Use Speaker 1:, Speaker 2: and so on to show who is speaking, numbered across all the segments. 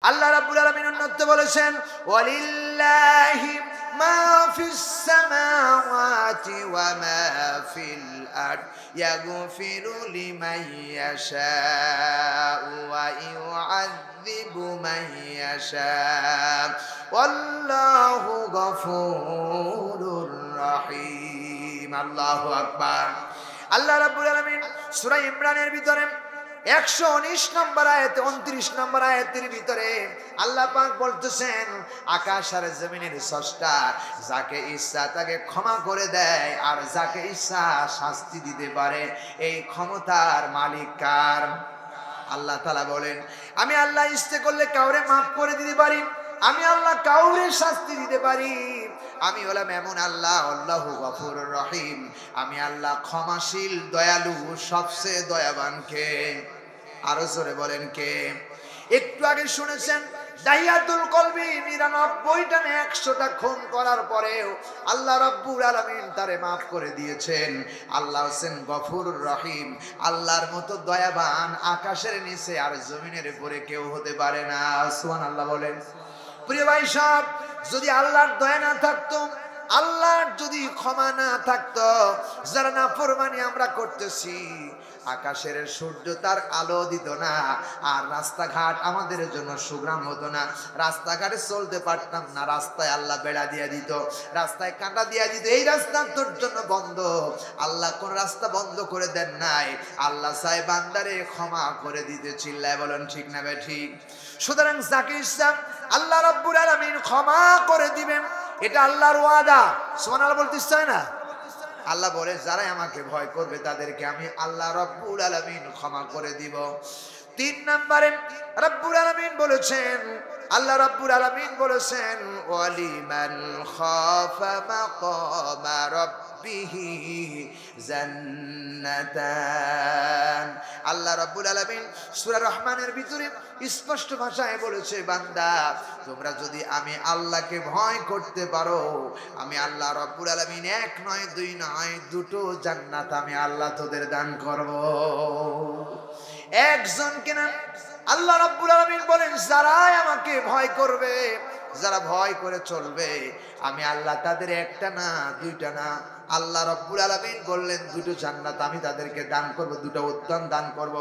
Speaker 1: আল্লাহ রাব্বুল আলামিন অন্যত্র বলেছেন ওয়ালিল্লাহি মা ফিস সামাওয়াতি ওয়া মা ফিল আরদ ইয়াগফিরু লিমান ইয়াশাউ ওয়া ইউআযযিবু মান ইয়াশাউ ওয়াল্লাহু গফুরুর রহিম। আল্লাহু আকবার। আল্লাহ রাব্বুল আলামিন সূরা ইমরানের ভিতরে 119 নম্বর আয়াতে 29 নম্বর আয়াতের ভিতরে আল্লাহ পাক বলতেছেন আকাশ আর জমিনের স্রষ্টা যাকে ইচ্ছা তাকে ক্ষমা করে দেয় আর যাকে ইচ্ছা শাস্তি দিতে পারে, এই ক্ষমতার মালিক কার? আল্লাহ তাআলা বলেন আমি আল্লাহ ইচ্ছে করলে কাউরে মাফ করে দিতে পারি, আমি আল্লাহ কাউরে শাস্তি দিতে পারি। আমি হলাম এমন আল্লাহ, আল্লাহু গফুরুর রহিম। আমি আল্লাহ ক্ষমাশীল, দয়ালু, সবচেয়ে দয়াবান কে? আরো জোরে বলেন কে? একটু আগে শুনেছেন দাহিয়াতুল কলবি 99টা 100টা খুন করার পরেও আল্লাহ রাব্বুল আলামিন তারে মাফ করে দিয়েছেন। আল্লাহ হোসেন গফুরুর রহিম। আল্লাহর মতো দয়াবান আকাশের নিচে আর জমিনের উপরে কেউ হতে পারে না। সুবহানাল্লাহ বলেন। প্রিয় ভাই সাহেব, যদি আল্লাহর দয়া না থাকতো, আল্লাহর যদি ক্ষমা না থাকতো, যারা নাফরমানি আমরা করতেছি, আকাশের সূর্য তার আলো দিত না, আর রাস্তাঘাট আমাদের জন্য সুগ্রাম হতো না, রাস্তাঘাটে চলতে পারতাম না, রাস্তায় আল্লাহ বেড়া দিয়ে দিত, রাস্তায় কাঁটা দিয়ে দিত, এই রাস্তা তোর জন্য বন্ধ। আল্লাহ কোন রাস্তা বন্ধ করে দেন নাই, আল্লাহ চাই বান্দারে ক্ষমা করে দিতে। চিল্লায় বলেন ঠিক না বে ঠিক? সুতরাং যাকে ইচ্ছা আল্লাহ রাব্বুল আলামিন ক্ষমা করে দিবেন, এটা আল্লাহর ওয়াদা। সুবহানাল্লাহ বলতে চায় না? আল্লাহ বলে যারা আমাকে ভয় করবে তাদেরকে আমি আল্লাহ রাব্বুল আলামিন ক্ষমা করে দিব। 3 নম্বরে রাব্বুল আলামিন বলেছেন, আল্লাহ রাব্বুল আলামিন বলেছেন ওয়ালিমান খাফা মাকামা রাব্বিহি জান্নাতান। আল্লাহ রাব্বুল আলামিন সূরা রহমানের ভিতরে স্পষ্ট ভাষায় বলেছে বান্দা তোমরা যদি আমি আল্লাহকে ভয় করতে পারো, আমি আল্লাহ রাব্বুল আলামিন 1 নয় 2 নয় 2টো জান্নাত আমি আল্লাহ তোদের দান করব। একজনকে না, আল্লাহ রাব্বুল আলামিন বলেন যারা আমাকে ভয় করবে, যারা ভয় করে চলবে, আমি আল্লাহ তাদের 1টা না 2টা না, আল্লাহ রাব্বুল আলামিন বললেন 2টো জান্নাত আমি তাদেরকে দান করব, 2টা উদ্যান দান করব।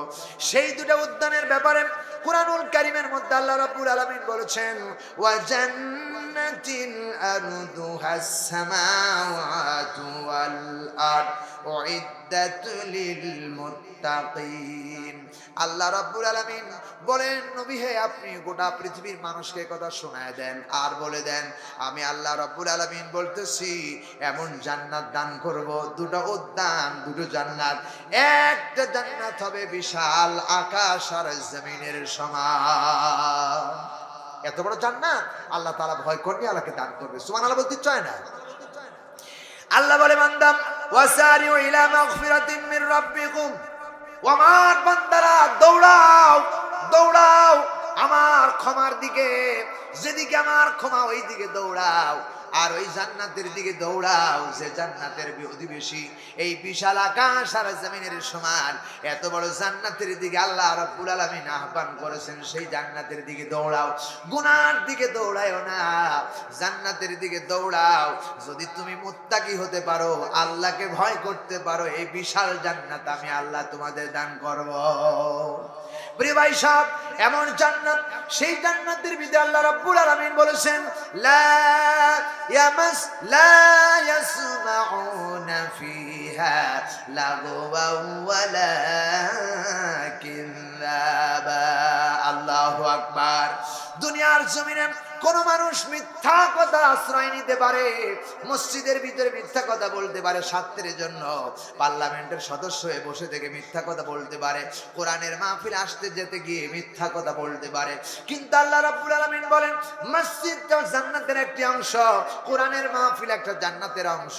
Speaker 1: সেই 2টা উদ্যানের ব্যাপারে কুরআনুল কারীমের মধ্যে আল্লাহ রাব্বুল আলামিন বলেছেন ওয়া জান্নাতিন আরদুহাস সামাওয়াতু ওয়াল আরদ উইদ্দাত লিল মুত্তাকিন। আল্লাহ রাব্বুল আলামিন বলেন নবী হে আপনি গোটা পৃথিবীর মানুষকে কথা শোনায় দেন আর বলে দেন আমি আল্লাহ রাব্বুল আলামিন বলতেছি এমন জান্নাত দান করব, 2টা উদ্যান 2টো জান্নাত। একটা জান্নাত হবে বিশাল আকাশ আর জমিনের সমান। এত বড় জান্নাত আল্লাহ তাআলা ভয় করলে আল্লাহকে দান করবে। সুবহানাল্লাহ বলতে চায় না? আল্লাহ বলে বান্দা ওয়াসারিউ ইলা মাগফিরাতিন মির রাব্বিকুম, ও আমার বান্দারা দৌড়াও দৌড়াও আমার ক্ষমার দিকে, যেদিকে আমার ক্ষমা ওই দিকে দৌড়াও, আর ওই জান্নাতের দিকে দৌড়াও যে জান্নাতের অধিবেশী এই বিশাল আকাশ আর জমিনের সমান। এত বড় জান্নাতের দিকে আল্লাহ রাব্বুল আলামিন আহ্বান করেছেন, সেই জান্নাতের দিকে দৌড়াও, গুনার দিকে দৌড়ায়ও না, জান্নাতের দিকে দৌড়াও। যদি তুমি মুত্তাকি হতে পারো, আল্লাহকে ভয় করতে পারো, এই বিশাল জান্নাত আমি আল্লাহ তোমাদের দান করব। প্রিয় ভাই সাহেব, এমন জান্নাত, সেই জান্নাতের ভিতরে আল্লাহ রাব্বুল আলামিন বলেছেন লা ইয়াসমাউনা ফিহা লাগওয়া ওয়ালা কিযাবা। আল্লাহু আকবার। দুনিয়ার জমিনে কোন মানুষ মিথ্যা কথা আশ্রয় নিতে পারে, মসজিদের ভিতরে মিথ্যা কথা বলতে পারে, স্বার্থের জন্য পার্লামেন্টের সদস্য হয়ে বসে থেকে মিথ্যা কথা বলতে পারে, কোরআনের মাহফিল আসতে যেতে গিয়ে মিথ্যা কথা বলতে পারে, কিন্তু আল্লাহ রাব্বুল আলামিন বলেন মসজিদটা জান্নাতের একটি অংশ, কোরআনের মাহফিল একটা জান্নাতের অংশ।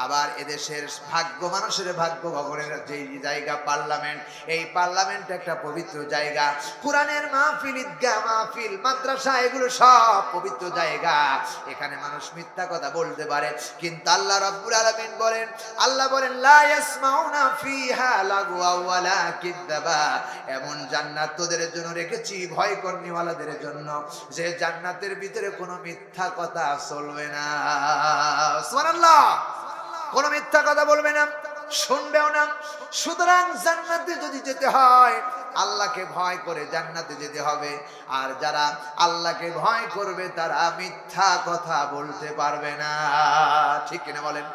Speaker 1: আবার এদেশের ভাগ্য, মানুষের ভাগ্য ভবনের যে জায়গা পার্লামেন্ট, এই পার্লামেন্ট একটা পবিত্র জায়গা, কোরআনের মাহফিল, ঈদগাহ মাহফিল, মাদ্রাসা, এগুলো সব পবিত্র জায়গা, এখানে মানুষ মিথ্যা কথা বলতে পারে, কিন্তু আল্লাহ রাব্বুল আলামিন বলেন, আল্লাহ বলেন লা ইয়াসমাউনা ফিহা লাগওয়া ওয়ালা কিযাবা। এমন জান্নাত তোদের জন্য রেখেছি ভয় করনিওয়ালাদের জন্য, যে জান্নাতের ভিতরে কোনো মিথ্যা কথা চলবে না। সুবহানাল্লাহ। কোনো মিথ্যা কথা বলবে না, শুনবেও না। সুতরাং জান্নাতে যদি যেতে হয় আল্লাহকে ভয় করে জান্নাতে যেতে হবে। আর যারা আল্লাহকে ভয় করবে তারা মিথ্যা কথা বলতে পারবে না। ঠিক কিনা বলেন?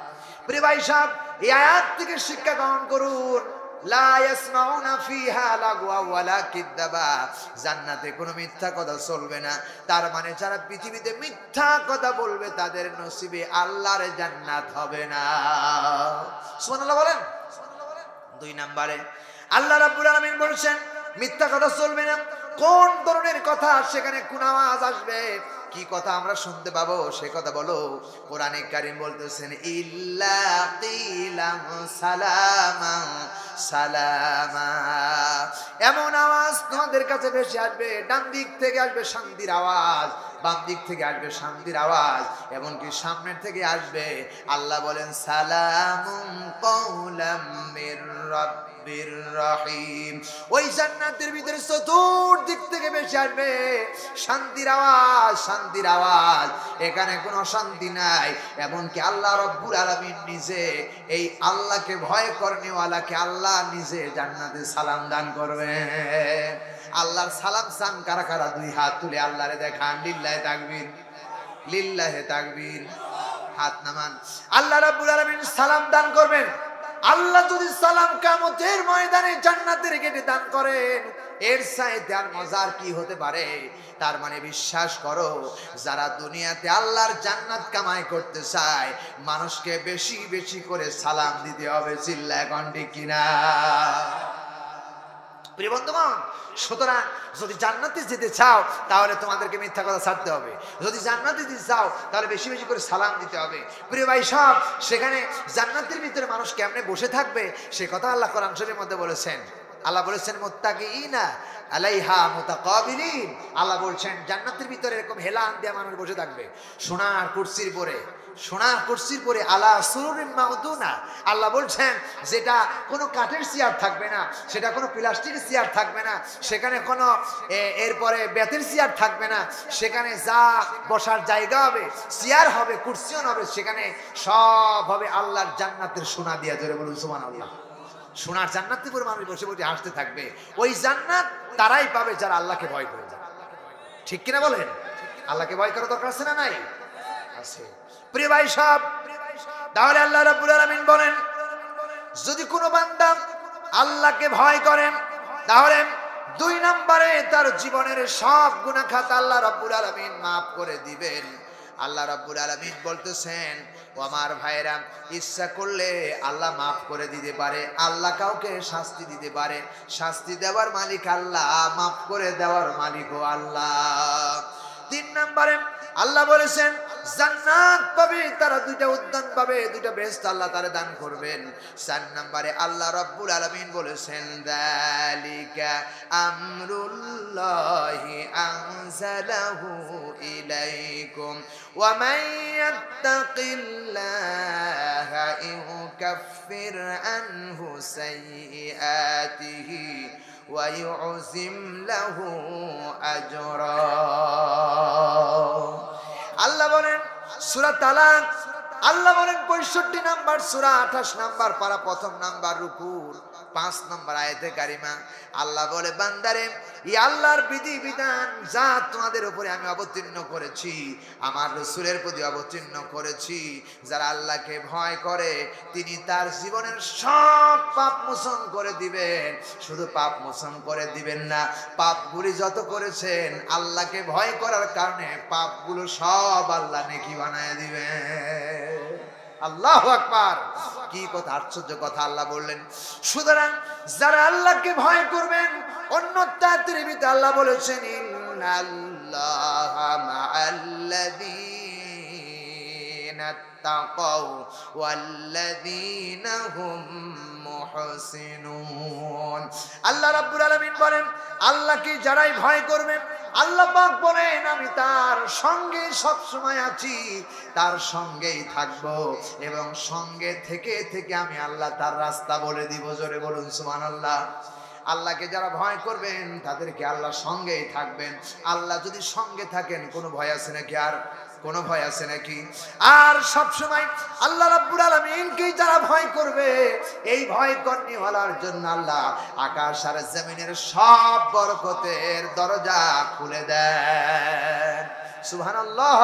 Speaker 1: প্রিয় ভাই সাহেব, এই আয়াত থেকে শিক্ষা গ্রহণ করুন, লা ইয়াসমাউনা ফিহা লাগওয়া ওয়ালা কিযাবা। জান্নাতে কোনো মিথ্যা কথা চলবে না। তার মানে যারা পৃথিবীতে মিথ্যা কথা বলবে তাদের নসিবে আল্লাহর জান্নাত হবে না। সুবহানাল্লাহ বলেন। 2 নম্বরে আল্লাহ রাব্বুল আলামিন বলেছেন মিথ্যা কথা চলবে না। কোন ধরনের কথা? সেখানে কোন আওয়াজ আসবে, কি কথা আমরা শুনতে পাবো সে কথা বলো। কোরআনে কারীম বলতেছেন ইল্লা কিলাম সালামা সালামা। এমন আওয়াজ তোমাদের কাছে ভেসে আসবে, ডান দিক থেকে আসবে শান্তির আওয়াজ, বাম দিক থেকে আসবে শান্তির আওয়াজ, এমনকি সামনের থেকে আসবে। আল্লাহ বলেন সালামুন কাওলাম মির রাব্বির রহিম। ওই জান্নাতের ভিতরে চতুর্দিক থেকে ভেসে আসবে শান্তির আওয়াজ, শান্তির আওয়াজ। এখানে কোনো অশান্তি নাই। এমনকি আল্লাহ রাব্বুল আলামিন নিজে এই আল্লাহকে ভয় করনেওয়ালাকে আল্লাহ নিজে জান্নাতে সালাম দান করবে। আল্লাহর সালাম চান কারা কারা? 2 হাত তুলে আল্লাহরে দেখান। লিল্লাহি তাকবীর, লিল্লাহি তাকবীর। হাত নামান। আল্লাহ রাব্বুল আলামিন সালাম দান করবেন। আল্লাহ যদি সালাম কিয়ামতের ময়দানে জান্নাতের গেটে দান করেন, এর চাইতে আর মজার কি হতে পারে? তার মানে বিশ্বাস করো, যারা দুনিয়াতে আল্লাহর জান্নাত কামাই করতে চায় মানুষকে বেশি বেশি করে সালাম দিতে হবে। চিল্লায় কোন ঠিক কিনা? প্রিয় বন্ধুগণ, সুতরাং যদি জান্নাতে যেতে চাও তাহলে তোমাদেরকে মিথ্যা কথা ছাড়তে হবে। যদি জান্নাতে যেতে চাও তাহলে বেশি বেশি করে সালাম দিতে হবে। প্রিয় ভাই সব, সেখানে জান্নাতের ভিতরে মানুষ কেমনে বসে থাকবে সে কথা আল্লাহ কোরআন শরীফের মধ্যে বলেছেন। আল্লাহ বলেছেন মুত্তাকিইনা আলাইহা মুতাকাবিলিন। আল্লাহ বলছেন জান্নাতের ভিতরে এরকম হেলান দিয়ে মানুষ বসে থাকবে সোনার কুরসির পরে, সোনার কুরসির পরে আলা সুরুরিন মাউদুনা। আল্লাহ বলছেন যেটা কোনো কাঠের চেয়ার থাকবে না, সেটা কোনো প্লাস্টিকের চেয়ার থাকবে না, সেখানে কোনো এরপরে বেতের চেয়ার থাকবে না, সেখানে যা বসার জায়গা হবে, চেয়ার হবে, কুরসিও হবে, সেখানে সব হবে আল্লাহর জান্নাতের সোনা দিয়া। জোরে বলুন সুবহানাল্লাহ। সোনার জান্নাতে পুরো মানুষ বসে বসে হাসতে থাকবে। ওই জান্নাত তারাই পাবে যারা আল্লাহকে ভয় করে। ঠিক কিনা বলেন? আল্লাহকে ভয় করা দরকার আছে না নাই? আছে। প্রিয় ভাই সব, তাহলে আল্লাহ রাব্বুল আলামিন বলেন যদি কোনো বান্দা আল্লাহকে ভয় করেন তাহলে 2 নম্বরে তার জীবনের সব গুনাহ খাতা আল্লাহ রাব্বুল আলামিন maaf করে দিবেন। আল্লাহ রাব্বুল আলামিন বলতেছেন ও আমার ভাইরা, ইচ্ছা করলে আল্লাহ maaf করে দিতে পারে, আল্লাহ কাউকে শাস্তি দিতে পারে। শাস্তি দেওয়ার মালিক আল্লাহ, maaf করে দেওয়ার মালিকও আল্লাহ। 3 নম্বরে আল্লাহ বলেছেন জান্নাত পাবে তারা, 2টা উদ্যান পাবে, 2টা বেহেশত আল্লাহ তারা দান করবেন। 4 নম্বরে আল্লাহ রাব্বুল আলামিন বলেছেন যালিকা আমরুল্লাহি আনজালাহু ইলাইকুম ওয়া মান ইয়াত্তাকিল্লাহা ইউকাফির আনহু সাইয়্যাতিহি ওয়া ইউযিম লাহু আজরা। আল্লাহ বলেন সূরা তালাক, আল্লাহ বলেন 65 নম্বর সূরা 28 নম্বর পারা 1ম নম্বর রুকুর 5 নম্বর আয়াতে কারিমা। আল্লাহ বলে বান্দারে, এই আল্লাহর বিধি বিধান যা তোমাদের উপরে আমি অবতীর্ণ করেছি, আমার রাসূলের প্রতি অবতীর্ণ করেছি, যারা আল্লাহকে ভয় করে তিনি তার জীবনের সব পাপ মোচন করে দিবেন। শুধু পাপ মোচন করে দিবেন না, পাপগুলি যত করেছেন আল্লাহকে ভয় করার কারণে পাপগুলো সব আল্লাহ নেকি বানায় দিবেন। আল্লাহু আকবার। কি কথা, আশ্চর্য কথা আল্লাহ বললেন। সুতরাং যারা আল্লাহকে ভয় করবেন, অন্য তাদের ভিতরে আল্লাহ বলেছেন ইন্নাল্লাহা মাআল্লাযীনা তাকাউ ওয়াল্লাযীনা হুম মুহসিনুন। আল্লাহ রাব্বুল আলামিন বলেন আল্লাহকে যারাই ভয় করবে আল্লাহ পাক বলেন আমি তার সঙ্গে সব সময় আছি, তার সঙ্গেই থাকবো, এবং সঙ্গে থেকে থেকে আমি আল্লাহ তার রাস্তা বলে দিব। জোরে বলুন সুবহানাল্লাহ। আল্লাহকে যারা ভয় করবেন তাদেরকে আল্লাহ সঙ্গেই থাকবেন। আল্লাহ যদি সঙ্গে থাকেন কোনো ভয় আছে নাকি? আর কোনো ভয় আছে নাকি? আর সব সময় আল্লাহ রাব্বুল আলামিনকে যারা ভয় করবে, এই ভয় করনিওয়ালার জন্য আল্লাহ আকাশ আর জমিনের সব বরকতের দরজা খুলে দেন। সুবহানাল্লাহ,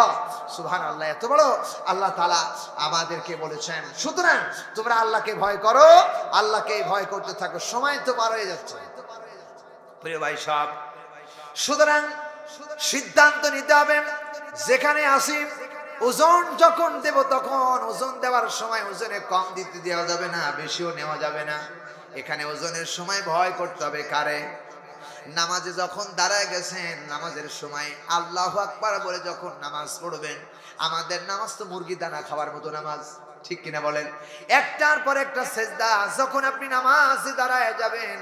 Speaker 1: সুবহানাল্লাহ। এত বড় আল্লাহ তাআলা আমাদেরকে বলেছেন। সুতরাং তোমরা আল্লাহকে ভয় করো, আল্লাহকে ভয় করতে থাকো। সময় তো পার হয়ে যাচ্ছে প্রিয় ভাই সব। সুতরাং সিদ্ধান্ত নিতে হবে, যেখানে আসি ওজন যখন দেব তখন ওজন দেওয়ার সময় ওজনে কম দিতে দেওয়া যাবে না, বেশিও নেওয়া যাবে না। এখানে ওজনের সময় ভয় করতে হবে কারে? নামাজে যখন দাঁড়ায় গেছেন, নামাজের সময় আল্লাহু আকবার বলে যখন নামাজ পড়বেন, আমাদের নামাজ তো মুরগি দানা খাওয়ার মতো নামাজ, ঠিক কিনা বলেন? একটার পর একটা সেজদা। যখন আপনি নামাজে দাঁড়ায় যাবেন,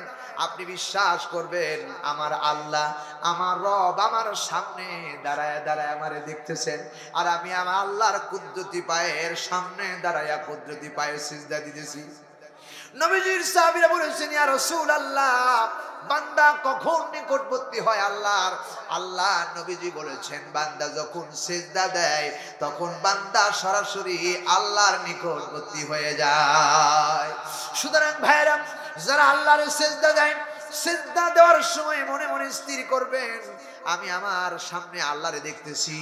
Speaker 1: আপনি বিশ্বাস করবেন আমার আল্লাহ, আমার রব আমার সামনে দাঁড়ায় দাঁড়ায় আমারে দেখতেছেন, আর আমি আমার আল্লাহর কুদরতি পায়ের সামনে দাঁড়ায়া কুদরতি পায়ে সিজদা দিতেছি। নবীজির সাহাবীরা বলেছেন, ইয়া রাসূলুল্লাহ, বান্দা কখন নিকটবর্তী হয় আল্লাহর? আল্লাহ নবীজি বলেছেন, বান্দা যখন সিজদা দেয় তখন বান্দা সরাসরি আল্লাহর নিকটবর্তী হয়ে যায়। সুতরাং ভাইরা, যারা আল্লাহর সিজদা দেয়, সিজদা দেওয়ার সময় মনে মনে স্থির করবেন আমি আমার সামনে আল্লাহরে দেখতেছি।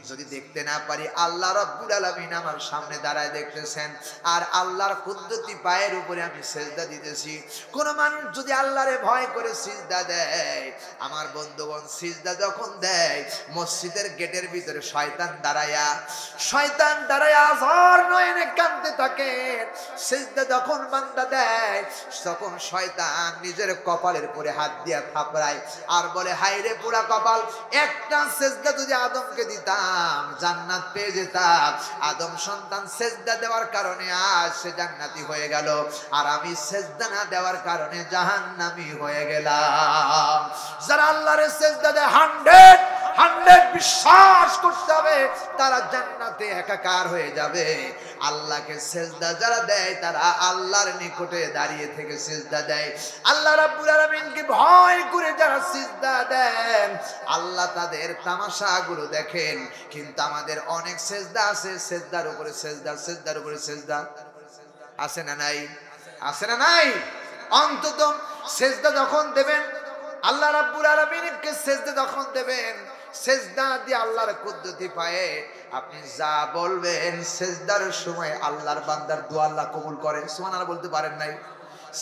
Speaker 1: যদি দেখতে না পারি, আল্লাহ রাব্বুল আলামিন আমার সামনে দাঁড়ায় দেখতেছেন, আর আল্লাহর কুদরতি পায়ের উপরে আমি সিজদা দিতেছি। কোন মানুষ যদি আল্লাহরে ভয় করে সিজদা দেয়, আমার বন্ধুগণ, সিজদা যখন দেয় মসজিদের গেটের ভিতরে শয়তান দাঁড়ায়া ঝড় নয়নে কাঁদতে থাকে। সিজদা যখন বান্দা দেয় তখন শয়তান নিজের কপালের উপরে হাত দিয়া থাপড়ায় আর বলে, হায় রে পুরা কপাল, একটা সিজদা যদি আদমকে দিতাম জান্নাত পেয়ে যেতাম। আদম সন্তান সিজদা দেওয়ার কারণে আজ সে জান্নাতি হয়ে গেল, আর আমি সিজদা না দেওয়ার কারণে জাহান্নামী হয়ে গেলাম। যারা আল্লাহর সিজদা দেয় 100 বিশ্বাস করতে হবে তারা জান্নাতে একাকার হয়ে যাবে। আল্লাহকে সিজদা যারা দেয় তারা আল্লাহর নিকটে দাঁড়িয়ে থেকে সিজদা দেয়। আল্লাহ রাব্বুল আলামিনকে ভয় করে যারা সিজদা দেন, আল্লাহ তাদের তামাশাগুলো দেখেন। কিন্তু আমাদের অনেক সিজদা আছে, সিজদার উপরে সিজদা, সিজদার উপরে সিজদা, আছে না নাই? আছে না নাই? অন্তত সিজদা যখন দেবেন, আল্লাহ রাব্বুল আলামিনকে সিজদা যখন দেবেন, সিজদা দিয়ে আল্লাহর কুদরতি পায়ে আপনি যা বলবেন সিজদার সময় আল্লাহর বান্দার দোয়া আল্লাহ কবুল করেন। সুবহানাল্লাহ বলতে পারেন নাই?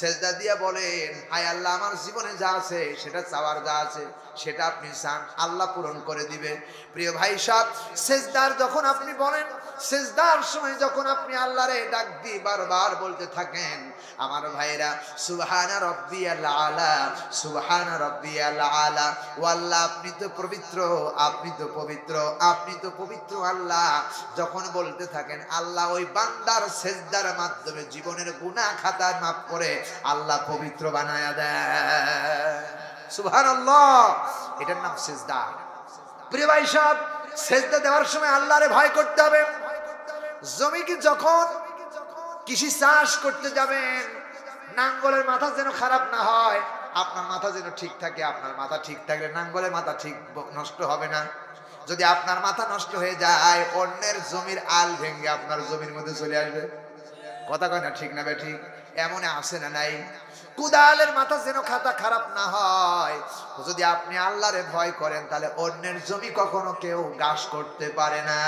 Speaker 1: সিজদা দিয়া বলেন, হায় আল্লাহ, আমার জীবনে যা আছে সেটা চাওয়ার যা আছে সেটা আপনি চান, আল্লাহ পূরণ করে দিবে। প্রিয় ভাই সাহেব, সিজদার যখন আপনি বলেন, সিজদার সময় যখন আপনি আল্লাহরে ডাক দিয়ে বারবার বলতে থাকেন, আমার ভাইরা, সুবহানা রাব্বিয়াল আলা, সুবহানা রাব্বিয়াল আলা, ও আল্লাহ আপনি তো পবিত্র, আপনি তো পবিত্র, আপনি তো পবিত্র আল্লাহ। যখন বলতে থাকেন, আল্লাহ ওই বান্দার সিজদার মাধ্যমে জীবনের গুনাহ খাতা মাফ করে আল্লাহ পবিত্র বানায়া দেয়। সুবহানাল্লাহ, এটার নাম সিজদা। প্রিয় ভাই সাহেব, সিজদা দেওয়ার সময় আল্লাহরে ভয় করতে হবে। জমিকে যখন কৃষি চাষ করতে যাবেন, নাঙ্গলের মাথা যেন খারাপ না হয়, আপনার মাথা যেন ঠিক থাকে। আপনার মাথা ঠিক থাকলে নাঙ্গলের মাথা ঠিক নষ্ট হবে না। যদি আপনার মাথা নষ্ট হয়ে যায়, অন্যের জমির আল ভেঙে আপনার জমির মধ্যে চলে আসবে। কথা কয় না? ঠিক না বে ঠিক? এমন আছে না নাই? কুদালের মাথা যেন খাতা খারাপ না হয়। যদি আপনি আল্লাহরে ভয় করেন, তাহলে অন্যের জমি কখনো কেউ গাছ করতে পারে না।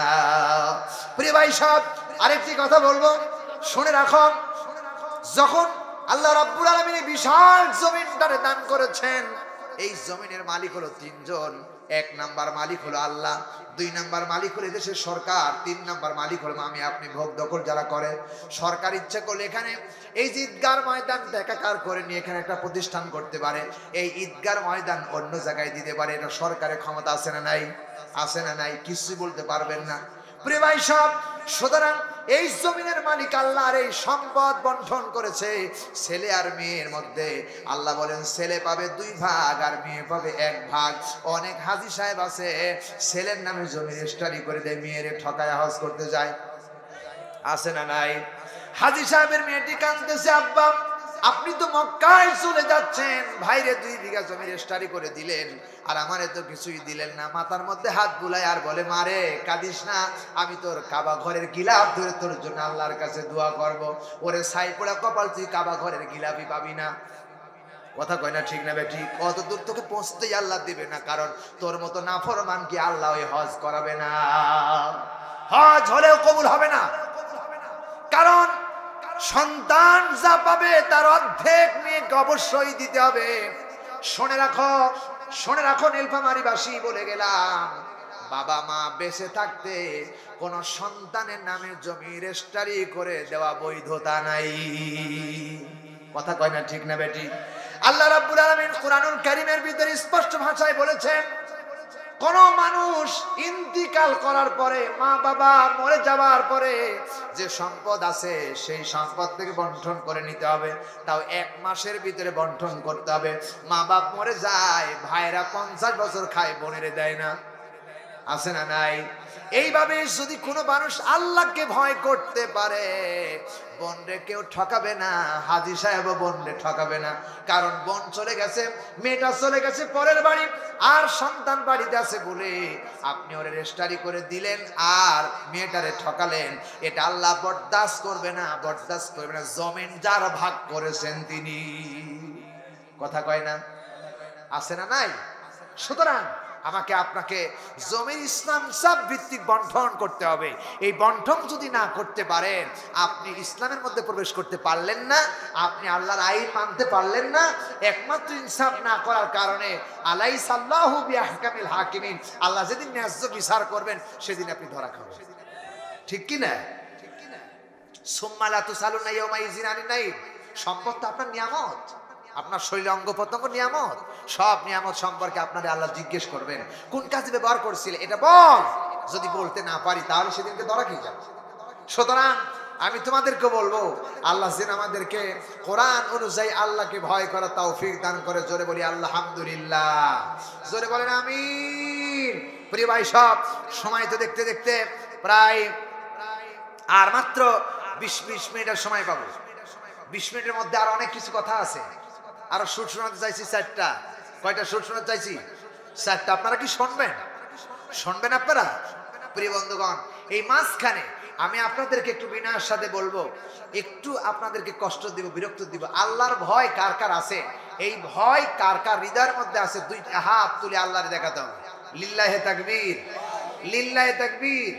Speaker 1: প্রিয় ভাই সব, আরেকটি কথা বলবো, শুনে রাখো। যখন আল্লাহ রাব্বুল আলামিন বিশাল জমিনটারে দান করেছেন, এই জমিনের মালিক হলো তিনজন। এক নাম্বার মালিক হলো আল্লাহ, দুই নাম্বার মালিক হলো দেশের সরকার, তিন নাম্বার মালিক হলো আমি আপনি, ভোগ দখল যারা করে। সরকার ইচ্ছে করলে এখানে এই যে ঈদগার ময়দান একাকার করে নিয়ে এখানে একটা প্রতিষ্ঠান করতে পারে, এই ঈদগার ময়দান অন্য জায়গায় দিতে পারে। এটা সরকারের ক্ষমতা আছে না নাই? আছে না নাই? কিছু বলতে পারবেন না। প্রিয় ভাই সব, সুতরাং এই জমিনের মালিক আল্লাহর এই সম্পদ বন্টন করেছে ছেলে আর মেয়ের মধ্যে। আল্লাহ বলেন ছেলে পাবে 2 ভাগ আর মেয়ে পাবে 1 ভাগ। অনেক হাজী সাহেব আছে ছেলের নামে জমি রেজিস্ট্রি করে দেয়, মেয়ের ঠকায় হজ করতে যায়, আছে না নাই? হাজী সাহেবের মেয়েটি কাঁদতেছে, আব্বা আপনি তো মক্কায় চলে যাচ্ছেন, ভাইরে 2 বিঘা জমি রেজিস্ট্রি করে দিলেন আর আমারে তো কিছুই দিলেন না। মাথার মধ্যে হাত বুলায় আর বলে, মারে কাঁদিস না, আমি তোর কাবা ঘরের গিলাফ ধরে তোর জন্য আল্লাহর কাছে দোয়া করব। ওরে ছাই পোড়া কপাল, তুই কাবা ঘরের গিলাফই পাবি না। কথা কয় না ঠিক না বেটি? কত দূর তোকে পৌঁছতেই আল্লাহ দিবে না, কারণ তোর মতো নাফরমান কি আল্লাহ ওই হজ করাবে না? হজ হলেও কবুল হবে না, কারণ সন্তান যা পাবে তার অর্ধেক মেয়েকে অবশ্যই দিতে হবে। শুনে রাখো, শুনে রাখো নীলফামারীবাসী, বলে গেলাম বাবা মা বেঁচে থাকতে কোন সন্তানের নামে জমি রেজিস্ট্রি করে দেওয়া বৈধতা নাই। কথা কয় না ঠিক না বেটি? আল্লাহ রাব্বুল আলামিন কুরআনুল কারীমের ভিতরে স্পষ্ট ভাষায় বলেছেন, কোন মানুষ ইন্তিকাল করার পরে, মা বাবা মরে যাওয়ার পরে যে সম্পদ আছে সেই সম্পদ থেকে বন্টন করে নিতে হবে, তাও 1 মাসের ভিতরে বন্টন করতে হবে। মা বাপ মরে যায়, ভাইরা 50 বছর খায়, বোনেরে দেয় না, আছে না নাই? এইভাবে যদি কোনো মানুষ আল্লাহকে ভয় করতে পারে, বোনরে কেউ ঠকাবে না, হাজী সাহেব বোনরে ঠকাবে না। কারণ বোন চলে গেছে, মেয়েটা চলে গেছে পরের বাড়ি, আর সন্তান বাড়িতে আছে বলে আপনি ওরে রেজিস্ট্রি করে দিলেন আর মেয়েটারে ঠকালেন, এটা আল্লাহ বরদাস্ত করবে না, বরদাস্ত করবে না। জমিন যার ভাগ করেছেন তিনি। কথা কয় না? আছে না নাই? সুতরাং আমাকে আপনাকে জমির ইসলাম সব ভিত্তিক বন্টন করতে হবে। এই বন্টন যদি না করতে পারেন, আপনি ইসলামের মধ্যে প্রবেশ করতে পারলেন না, আপনি আল্লাহর আইন মানতে পারলেন না। একমাত্র ইনসাফ না করার কারণে আলাইসাল্লাহু বিআহকামিল হাকিমিন, আল্লাহ যেদিন ন্যায্য বিচার করবেন সেদিন আপনি ধরা খাবেন। ঠিক কি না? সুম্মা লা তুসালুনা ইয়াওমাইযিন আনিন নাঈম। সম্পদ তো আপনার নিয়ামত, আপনার শরীরে অঙ্গ প্রত্যঙ্গ নিয়ামত, সব নিয়ামত সম্পর্কে আপনারে আল্লাহ জিজ্ঞেস করবেন, কোন কাজে ব্যবহার করছিলে এটা বল। যদি বলতে না পারি তাহলে সেদিনকে ধরা খেয়ে যাবে। সুতরাং আমি তোমাদেরকে বলবো, আল্লাহ যেন আমাদেরকে কোরআন অনুযায়ী আল্লাহকে ভয় করা তৌফিক দান করে। জোরে বলি আলহামদুলিল্লাহ, জোরে বলেন আমিন। প্রিয় ভাই সব, সময় তো দেখতে দেখতে প্রায় আর মাত্র 20 মিনিটের সময় পাবো। 20 মিনিটের মধ্যে আর অনেক কিছু কথা আছে। আরো সুর শোনাতে চাইছি 4টা। কয়টা সুর শোনাতে চাইছি? 4টা। আপনারা কি শুনবেন? শুনবেন আপনারা? প্রিয় বন্ধুগণ, এই মাঝখানে আমি আপনাদেরকে একটু বিনয়ের সাথে বলবো, একটু আপনাদেরকে কষ্ট দিব, বিরক্ত দিব। আল্লাহর ভয় কার কার আছে? এই ভয় কার কার হৃদয়ের মধ্যে আছে? 2টা হাত তুলে আল্লাহরে দেখাতে হবে। লিল্লাহে তাকবীর, লিল্লাহে তাকবীর।